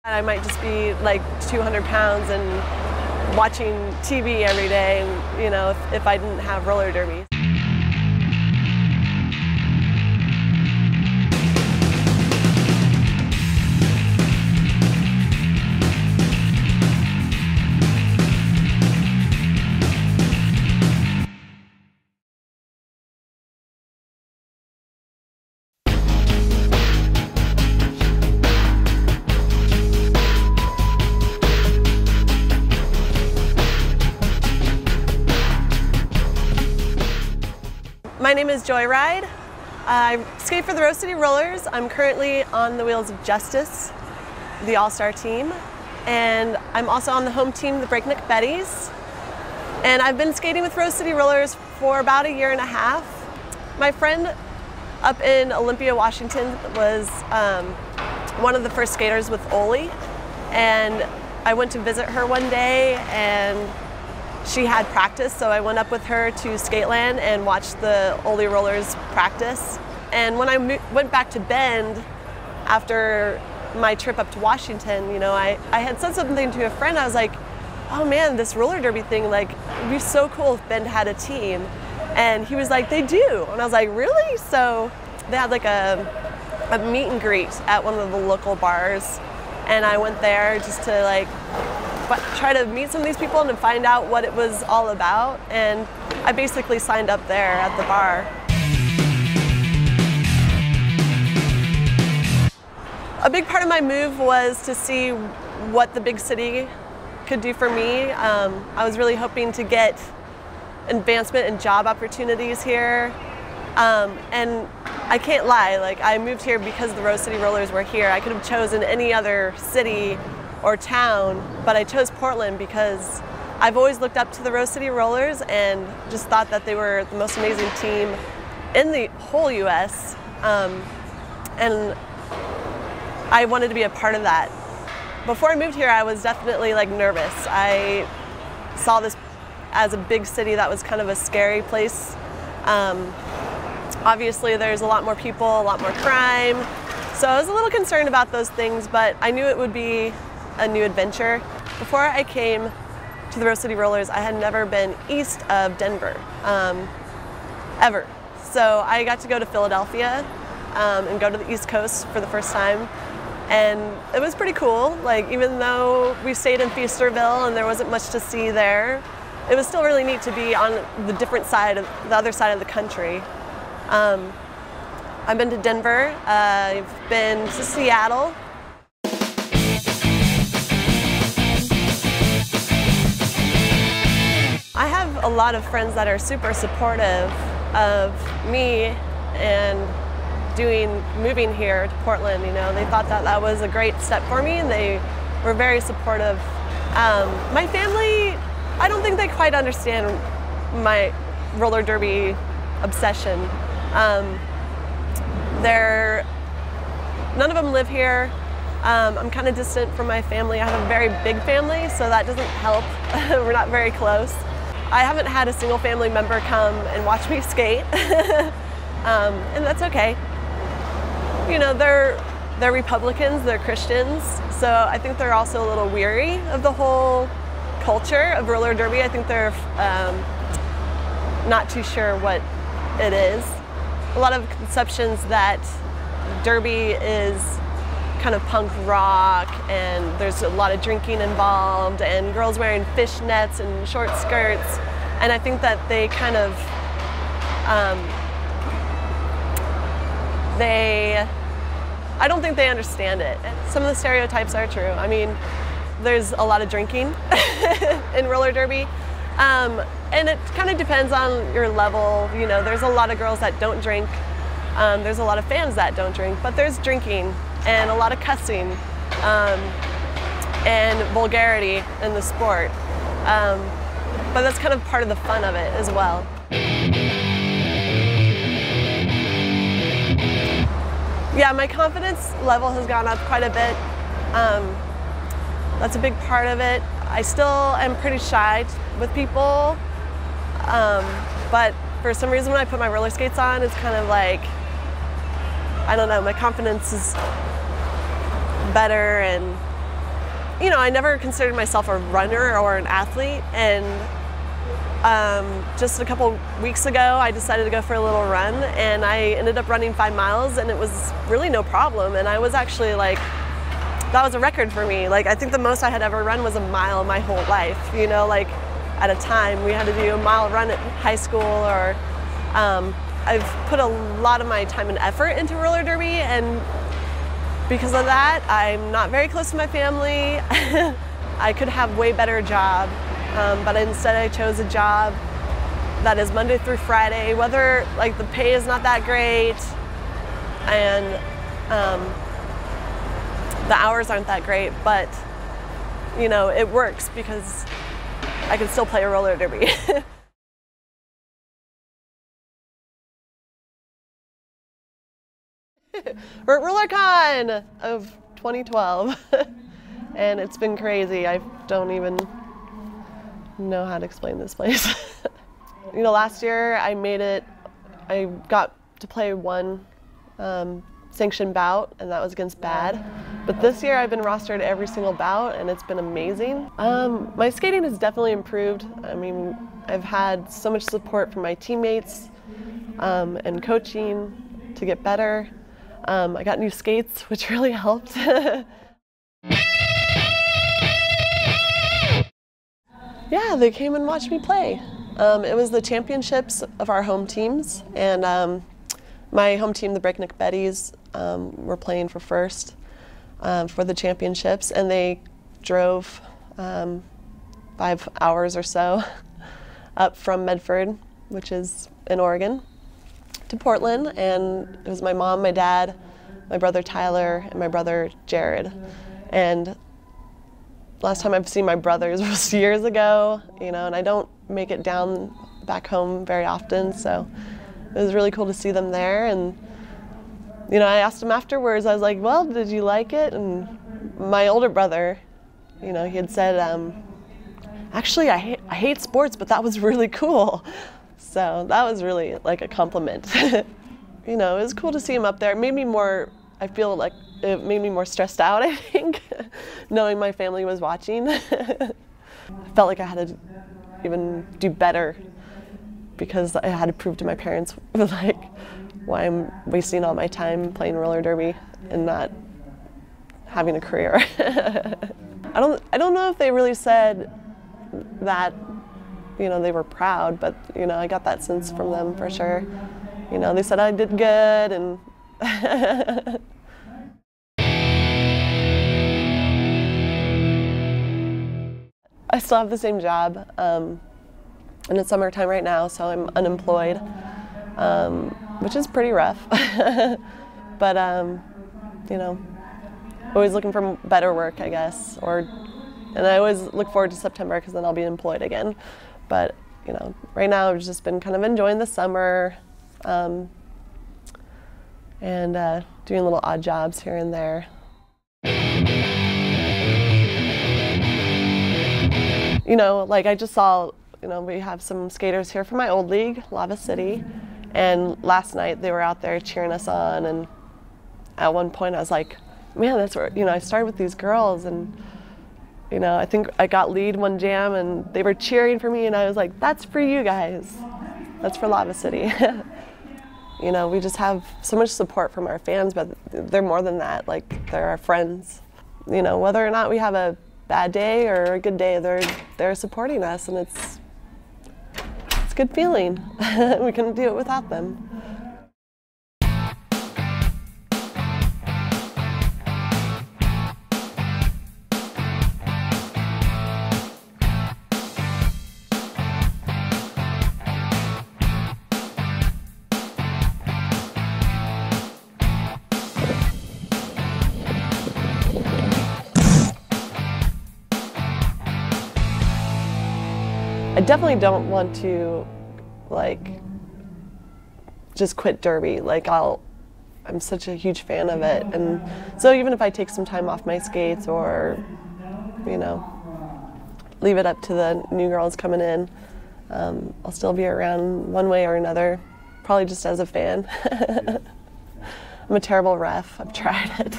I might just be like 200 pounds and watching TV every day, and, you know, if I didn't have roller derby. My name is Joyride. I skate for the Rose City Rollers. I'm currently on the Wheels of Justice, the all-star team, and I'm also on the home team, the Breakneck Betties. And I've been skating with Rose City Rollers for about a year and a half. My friend up in Olympia, Washington was one of the first skaters with Oli, and I went to visit her one day, and she had practice, so I went up with her to Skateland and watched the Oli Rollers practice. And when I went back to Bend after my trip up to Washington, you know, I had said something to a friend. I was like, oh man, this roller derby thing, like, it'd be so cool if Bend had a team. And he was like, they do. And I was like, really? So they had like a meet and greet at one of the local bars. And I went there just to like try to meet some of these people and to find out what it was all about. And I basically signed up there at the bar. A big part of my move was to see what the big city could do for me. I was really hoping to get advancement and job opportunities here. And I can't lie, like, I moved here because the Rose City Rollers were here. I could have chosen any other city or town, but I chose Portland because I've always looked up to the Rose City Rollers and just thought that they were the most amazing team in the whole US. And I wanted to be a part of that. Before I moved here, I was definitely like nervous. I saw this as a big city that was kind of a scary place. Obviously there's a lot more people, a lot more crime. So I was a little concerned about those things, but I knew it would be a new adventure. Before I came to the Rose City Rollers, I had never been east of Denver, ever. So I got to go to Philadelphia and go to the East Coast for the first time. And it was pretty cool. Like, even though we stayed in Feasterville and there wasn't much to see there, it was still really neat to be on the other side of the country. I've been to Denver, I've been to Seattle. I have a lot of friends that are super supportive of me and moving here to Portland. You know, they thought that that was a great step for me, and they were very supportive. My family, I don't think they quite understand my roller derby obsession. None of them live here. I'm kind of distant from my family. I have a very big family, so that doesn't help. We're not very close. I haven't had a single family member come and watch me skate, and that's okay. You know, they're Republicans, they're Christians, so I think they're also a little weary of the whole culture of roller derby. I think they're not too sure what it is. A lot of conceptions that derby is kind of punk rock, and there's a lot of drinking involved, and girls wearing fishnets and short skirts, and I think that they kind of I don't think they understand it. Some of the stereotypes are true. I mean, there's a lot of drinking in roller derby, and it kind of depends on your level. You know, there's a lot of girls that don't drink. There's a lot of fans that don't drink, but there's drinking and a lot of cussing and vulgarity in the sport. But that's kind of part of the fun of it as well. Yeah, my confidence level has gone up quite a bit. That's a big part of it. I still am pretty shy with people, but for some reason when I put my roller skates on, it's kind of like, I don't know, my confidence is better, and you know, I never considered myself a runner or an athlete, and just a couple weeks ago I decided to go for a little run, and I ended up running 5 miles, and it was really no problem, and I was actually like, that was a record for me. Like, I think the most I had ever run was a mile my whole life, you know, like at a time we had to do a mile run at high school, or I've put a lot of my time and effort into roller derby, and because of that I'm not very close to my family. I could have way better job, but instead I chose a job that is Monday through Friday, whether like the pay is not that great and the hours aren't that great, but you know, it works because I can still play roller derby. We're at RollerCon of 2012 and it's been crazy. I don't even know how to explain this place. You know, last year I got to play one sanctioned bout, and that was against Bad. But this year I've been rostered every single bout, and it's been amazing. My skating has definitely improved. I mean, I've had so much support from my teammates and coaching to get better. I got new skates, which really helped. Yeah, they came and watched me play. It was the championships of our home teams, and my home team, the Breakneck Betties, were playing for first for the championships, and they drove 5 hours or so up from Medford, which is in Oregon, to Portland, and it was my mom, my dad, my brother Tyler, and my brother Jared. And last time I've seen my brothers was years ago, you know, and I don't make it down back home very often, so it was really cool to see them there. And you know, I asked him afterwards, I was like, well, did you like it? And my older brother, you know, he had said, actually I hate sports, but that was really cool. So that was really like a compliment. You know, it was cool to see him up there. It made me more, I feel like it made me more stressed out, I think, knowing my family was watching. I felt like I had to even do better because I had to prove to my parents like why I'm wasting all my time playing roller derby and not having a career. I don't know if they really said that, you know, they were proud, but you know, I got that sense from them for sure. You know, they said I did good, and I still have the same job, and it's summertime right now, so I'm unemployed, which is pretty rough. But you know, always looking for better work, I guess, and I always look forward to September because then I'll be employed again. But you know, right now I've just been kind of enjoying the summer, and doing little odd jobs here and there. You know, like I just saw, you know, we have some skaters here from my old league, Lava City, and last night they were out there cheering us on, and at one point I was like, man, that's where, you know, I started with these girls, and you know, I think I got lead one jam and they were cheering for me, and I was like, that's for you guys. That's for Lava City. You know, we just have so much support from our fans, but they're more than that. Like, they're our friends. You know, whether or not we have a bad day or a good day, they're supporting us, and it's a good feeling. We couldn't do it without them. I definitely don't want to, like, just quit derby. Like, I'm such a huge fan of it, and so even if I take some time off my skates or, you know, leave it up to the new girls coming in, I'll still be around one way or another, probably just as a fan. I'm a terrible ref. I've tried it.